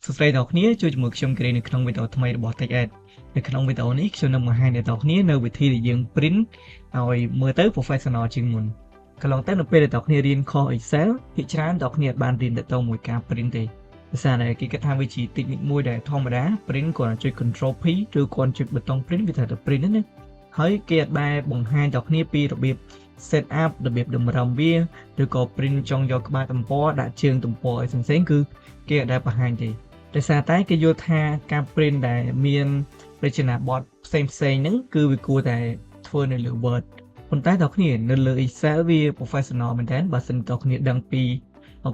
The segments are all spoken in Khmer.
សួស្តីដល់គ្នាជួយជាមួយខ្ញុំគ្រីនៅក្នុងវីដេអូថ្មីរបស់ TechEd នៅក្នុងវីដេអូនេះខ្ញុំនឹងបង្ហាញដល់អ្នកគ្នានៅវិធីដែលយើង print ឲ្យមើលទៅ professional ជាងមុនកន្លងទៅនៅពេលដែលអ្នកគ្នារៀន Core Excel ភាគច្រើនអ្នកគ្នាបានរៀនទៅមួយការ print ទេដោយសារតែគេគិតថាវាជា technique មួយដែលធម្មតា print គ្រាន់តែចុច Control P ឬគ្រាន់ចុចប៊ូតុង print វាថាទៅ print ណាហើយគេអាចបែរបង្ហាញដល់គ្នាពីរបៀប set up របៀបតម្រឹមវាឬក៏ print ចង់យកក្បាលទំព័រដាក់ជើងទំព័រឲ្យផ្សេងៗគឺគេអាចដែលបង្ហាញទេដោយសារតែគេយល់ថាការ print ដែលមានរចនាបថផ្សេងៗហ្នឹងគឺវាគួរតែធ្វើនៅលើ Word ប៉ុន្តែដល់គ្នានៅលើ Excel វា professional មែនតើបើសិនដល់គ្នាដឹងពី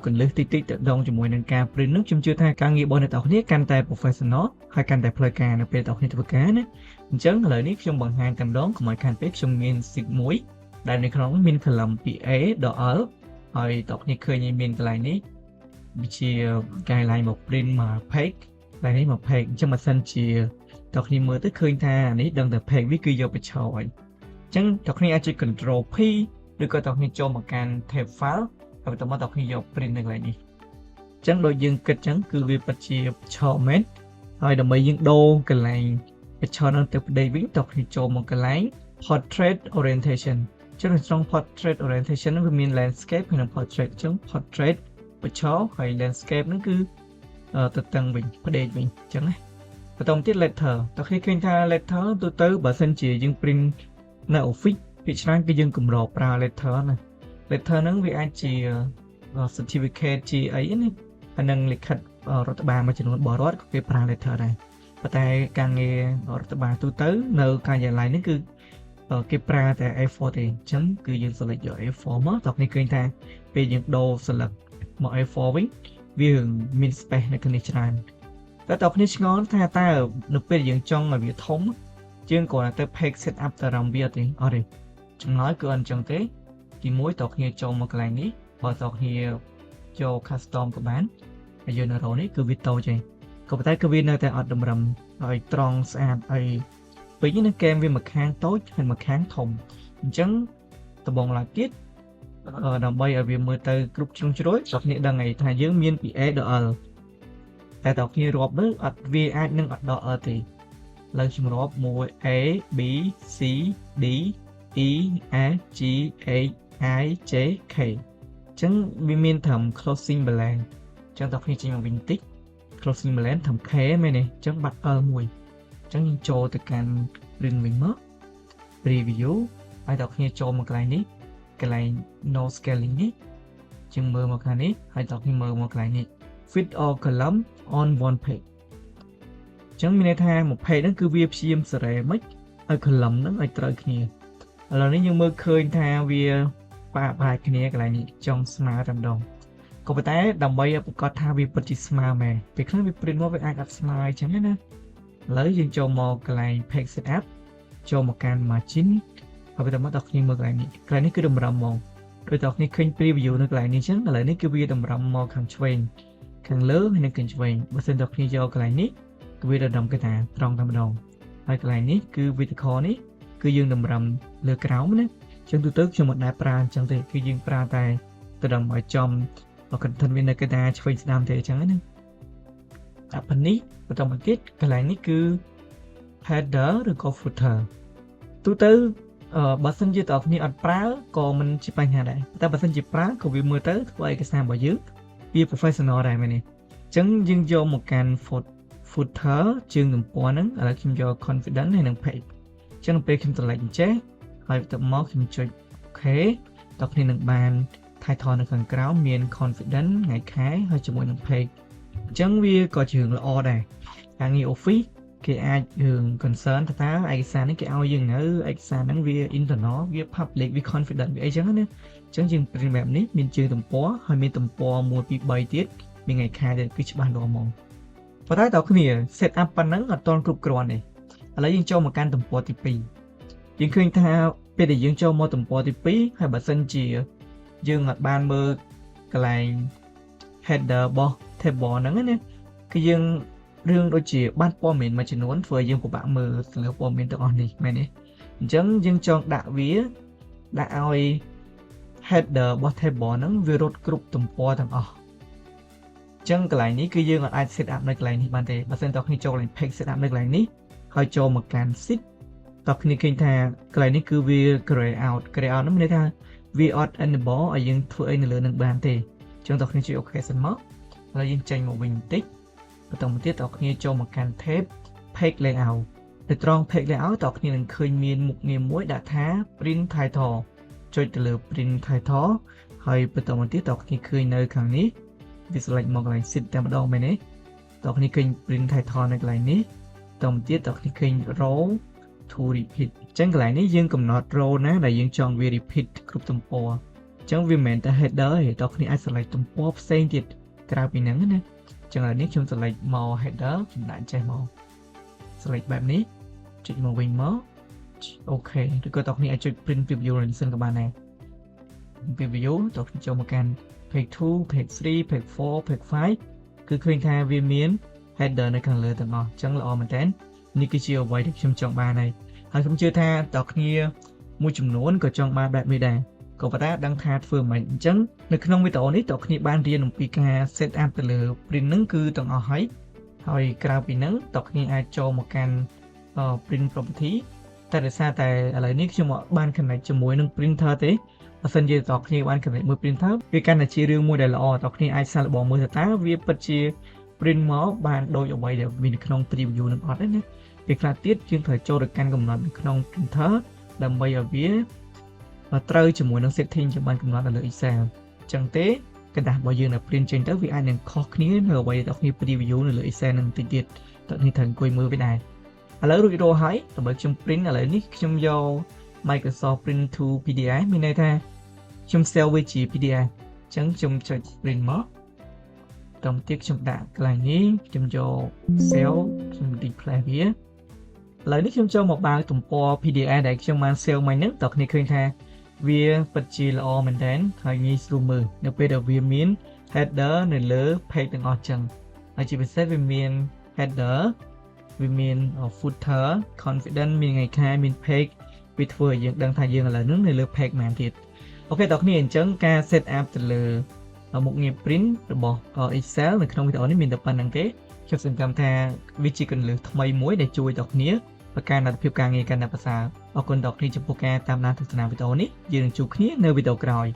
កន្លឹះតិចៗទៅដងជាមួយនឹងការ print ហ្នឹងខ្ញុំជឿថាការងាររបស់អ្នកទាំងគ្នាកាន់តែ professional ហើយកាន់តែផ្លូវការនៅពេលដល់គ្នាធ្វើការណាអញ្ចឹងឥឡូវនេះខ្ញុំបង្ហាញតែម្ដងកុំឲ្យខានពេកខ្ញុំមាន sheet មួយដែលនៅក្នុងមាន column ពី A ដល់ L ហើយដល់គ្នាឃើញមានកន្លែងនេះវាជា guideline មក print មក page កន្លែងនេះមក page អញ្ចឹងបើសិនជាដល់គ្នាមើលទៅឃើញថានេះដឹងតែ page វាគឺយកបញ្ឆោតអញ្ចឹងដល់គ្នាអាចចុច Control P ឬក៏ដល់គ្នាចូលមកកាន់ tab file ហើយបន្តមកដល់គ្នាយក print នៅកន្លែងនេះអញ្ចឹងដូចយើងគិតអញ្ចឹងគឺវាពិតជាបញ្ឆោតមែនហើយដើម្បីយើងដូរកន្លែងបញ្ឆោតនឹងទៅប្តីវិញដល់គ្នាចូលមកកន្លែង Portrait Orientation ចឹងនៅក្នុង Portrait Orientation ហ្នឹងវាមាន Landscape ហើយនិង Portrait អញ្ចឹង Portrait បញ្ឆោតហើយ Landscape ហ្នឹងគឺទៅតឹងវិញផ្ដេកវិញអញ្ចឹងណាបន្តទៀត Letter តើឃើញថា Letter ទៅបើសិនជាយើង print នៅ Office ភាគច្រើនគឺយើងកម្រប្រើ Letter ណា Letter ហ្នឹងវាអាចជា certificate ជាអីណាហើយនឹងលិខិតរដ្ឋបាលមួយចំនួនរបស់រដ្ឋគេប្រើ Letter ដែរប៉ុន្តែការងាររដ្ឋបាលទូទៅនៅការិយាល័យនេះគឺគេប្រើតែ A4 ទេអញ្ចឹងគឺយើង select យក A4 មកតើគ្នាឃើញថាពេលយើងដូរ select មក A4 វិញវាមាន space នៅក្នុងនេះច្រើនតែតើគ្នាឆ្ងល់ថាតើនៅពេលយើងចង់ឲ្យវាធំយើងគ្រាន់តែទៅ page set up ទៅរំវាទេអត់ទេចម្លើយគឺអត់អញ្ចឹងទេទី1តើគ្នាចូលមកកន្លែងនេះបើតើគ្នាចូល custom ក៏បានហើយយើងនៅរោនេះគឺវាតូចទេក៏ប៉ុន្តែគឺវានៅតែអត់តម្រឹមឲ្យត្រង់ស្អាតហើយពេញនឹងកែមវាមួយខាងតូចហើយមួយខាងធំអញ្ចឹងដំបងឡើងទៀតដើម្បីឲ្យវាមើលទៅគ្រប់ជ្រុងជ្រោយដល់គ្នាដឹងថាយើងមានពី A ដល់ L តែតើគ្នារាប់ទៅអត់វាអាចនឹងអត់ដល់ L ទេឡើងខ្ញុំរាប់1 A B C D E F G H I J K អញ្ចឹងវាមានត្រឹម closing balance អញ្ចឹងតើគ្នាចេញមកវិញតិច closing balance ត្រឹម K មែនទេអញ្ចឹងបាត់ L មួយអញ្ចឹងយើងចូលទៅកាន់ print វិញមក preview ហើយតើគ្នាចូលមកកន្លែងនេះកន្លែង no scaling នេះជាងមើលមកខាងនេះហើយតើគ្នាមើលមកកន្លែងនេះ fit all column on one page អញ្ចឹងមានន័យថាមួយ page ហ្នឹងគឺវាព្យាយាមសេរីមិនឲ្យ column ហ្នឹងឲ្យត្រូវគ្នាឥឡូវនេះយើងមើលឃើញថាវាបែរគ្នាកន្លែងនេះចង់ស្មើតែម្ដងក៏ប៉ុន្តែដើម្បីឲ្យប្រកាសថាវាពិតជាស្មើមែនពេលខ្លះវា print មកវាអាចអត់ស្មើអញ្ចឹងណាឥឡូវយើងចូលមកកន្លែង page setup ចូលមកកាន់ margin ហើយបន្តមកដល់គ្នាមើលកន្លែងនេះគឺតម្រឹមមកដោយតើគ្នាឃើញ preview នៅកន្លែងនេះអញ្ចឹងឥឡូវនេះគឺវាតម្រឹមមកខាងឆ្វេងខាងលើហើយនិងខាងឆ្វេងបើសិនតើគ្នាយកកន្លែងនេះគឺវាតម្រឹមគេថាត្រង់តែម្ដងហើយកន្លែងនេះគឺ vertical នេះគឺយើងតម្រឹមលើក្រោមណាអញ្ចឹងទូទៅខ្ញុំមិនដែលប្រើអញ្ចឹងទេគឺយើងប្រើតែទៅដល់ឲ្យចំ content វានៅគេថាឆ្វេងស្ដាំទេអញ្ចឹងណាអាប់នេះបន្តមកទៀតកន្លែងនេះគឺ header ឬក៏ footer ទូទៅបើសិនជាតើគ្នាអត់ប្រើក៏មិនជាបញ្ហាដែរតែបើសិនជាប្រើក៏វាមើលទៅធ្វើឯកសាររបស់យើងវា professional ដែរមែនទេអញ្ចឹងយើងយកមកកាន់ footer ជើងទំព័រហ្នឹងឥឡូវខ្ញុំយក confidence ហើយនឹង page អញ្ចឹងពេលខ្ញុំ select អញ្ចេះហើយបន្ទាប់មកខ្ញុំចុច OK តើគ្នានឹងបាន title នៅខាងក្រោមមាន confidence ថ្ងៃខែហើយជាមួយនឹង page អញ្ចឹងវាក៏ជារឿងល្អដែរការងារ office គេអាចរឿង concern ថាតើឯកសារនេះគេឲ្យយើងនៅឯកសារហ្នឹងវា internal វា public វា confident វាអីចឹងណាអញ្ចឹងយើង print បែបនេះមានជើងទំព័រហើយមានទំព័រ1 2 3ទៀតមានថ្ងៃខែទៀតគឺច្បាស់លាស់ហ្មងប៉ុន្តែតើគ្នា set up ប៉ុណ្ណឹងអត់ទាន់គ្រប់គ្រាន់ទេឥឡូវយើងចូលមកកាន់ទំព័រទី2យើងឃើញថាពេលដែលយើងចូលមកទំព័រទី2ហើយបើសិនជាយើងអត់បានមើលកន្លែង header របស់ table ហ្នឹងណាគឺយើងរឿងដូចជាបាត់ព័ត៌មានមួយចំនួនធ្វើឲ្យយើងពិបាកមើលទៅលើព័ត៌មានទាំងអស់នេះមែនទេអញ្ចឹងយើងចង់ដាក់វាដាក់ឲ្យ header របស់ table ហ្នឹងវារត់គ្រប់ទំព័រទាំងអស់ ចឹងកន្លែងនេះគឺយើងអាច set up នៅកន្លែងនេះបានទេបើសិនតើគ្នាចូលកន្លែង page set up នៅកន្លែងនេះហើយចូលមកកាន់ sit តើគ្នាឃើញថាកន្លែងនេះគឺវា gray out នោះមានន័យថាវា odd enable ឲ្យយើងធ្វើអីនៅលើនឹងបានទេចឹងតើគ្នាជួយ OK សិនមកហើយយើងចេញមកវិញបន្តិចបន្តមកទៀតតើគ្នាចូលមកកាន់ tab page layout នៅត្រង់ page layout តើគ្នានឹងឃើញមានមុខងារមួយដាក់ថា print title ចុចទៅលើ print title ហើយបន្តមកទៀតតើគ្នាឃើញនៅខាងនេះវា select មកកន្លែង sit តែម្ដងមែនទេតើគ្នាឃើញ print title នៅកន្លែងនេះតមកទៀតតើគ្នាឃើញ row to repeat អញ្ចឹងកន្លែងនេះយើងកំណត់ row ណាដែលយើងចង់វា repeat គ្រប់ទំព័រអញ្ចឹងវាមិនមែនតែ header ទេតើគ្នាអាច select ទំព័រផ្សេងទៀតក្រៅពីហ្នឹងណាអញ្ចឹងឥឡូវនេះខ្ញុំ select មក header ខ្ញុំដាក់ចេះមក select បែបនេះចុចមកវិញមកអូខេឬក៏តើគ្នាអាចចុច print preview នេះសិនក៏បានដែរ preview តើខ្ញុំចូលមកកាន់ page 2 page 3 page 4 page 5គឺឃើញថាវាមាន header នៅខាងលើទាំងអស់អញ្ចឹងល្អមែនតើនេះគឺជាអ្វីដែលខ្ញុំចង់បានហើយខ្ញុំជឿថាតើគ្នាមួយចំនួនក៏ចង់បានបែបនេះដែរក៏ប៉ុន្តែដឹងថាធ្វើមិនអញ្ចឹងនៅក្នុងវីដេអូនេះតើគ្នាបានរៀនអំពីការ set up ទៅលើ print ហ្នឹងគឺទាំងអស់ហើយក្រៅពីហ្នឹងតើគ្នាអាចចូលមកកាន់ print property តែដោយសារតែឥឡូវនេះខ្ញុំបាន connect ជាមួយនឹង printer ទេបើសិនជាតើគ្នាបាន connect មួយ printer វាកាន់តែជារឿងមួយដែលល្អតើគ្នាអាចសាកល្បងមើលទៅតើវាពិតជា print មកបានដូចអ្វីដែលមាននៅក្នុង preview នឹងអត់ទេណាពេលខ្លះទៀតយើងត្រូវចូលទៅកាន់កំណត់នៅក្នុង printer ដើម្បីឲ្យវាត្រូវជាមួយនឹង setting ជាបានកំណត់នៅលើ Excel អញ្ចឹងទេกระดาษរបស់យើងនៅ print ចេញទៅវាអាចនឹងខុសគ្នានៅអ្វីដែលគ្នា preview នៅលើ Excel នឹងតិចទៀតតើនេះត្រូវអង្គុយមើលវាដែរឥឡូវរួចរាល់ហើយដើម្បីខ្ញុំ print ឥឡូវនេះខ្ញុំយក Microsoft Print to PDF មានន័យថាខ្ញុំ save វាជា PDF អញ្ចឹងខ្ញុំចុច print មកតមកទៀតខ្ញុំដាក់កន្លែងនេះខ្ញុំយក save ខ្ញុំ display វាឥឡូវនេះខ្ញុំចូលមកបើកទំព័រ PDF ដែលខ្ញុំបាន save មិញហ្នឹងតើគ្នាឃើញថាវាពិតជាល្អមែនទែនហើយងាយស្រួលមើលនៅពេលដែលវាមាន header នៅលើ page ទាំងអស់ចឹងហើយជាពិសេសវាមាន header វាមាន footer confident មានថ្ងៃខែមាន page វាធ្វើឲ្យយើងដឹងថាយើងឥឡូវហ្នឹងនៅលើ page មែនទៀតអូខេតើគ្នាអញ្ចឹងការ set up ទៅលើមុខងារ print របស់ Excel នៅក្នុងវីដេអូនេះមានតែប៉ុណ្្នឹងទេខ្ញុំសង្ឃឹមថាវាជាគន្លឹះថ្មីមួយដែលជួយដល់គ្នាបង្កើនលទ្ធភាពការងារកាន់តែប្រសើរអរគុណដល់គ្នាចំពោះការតាមដានទស្សនាវីដេអូនេះយើងនឹងជួបគ្នានៅវីដេអូក្រោយ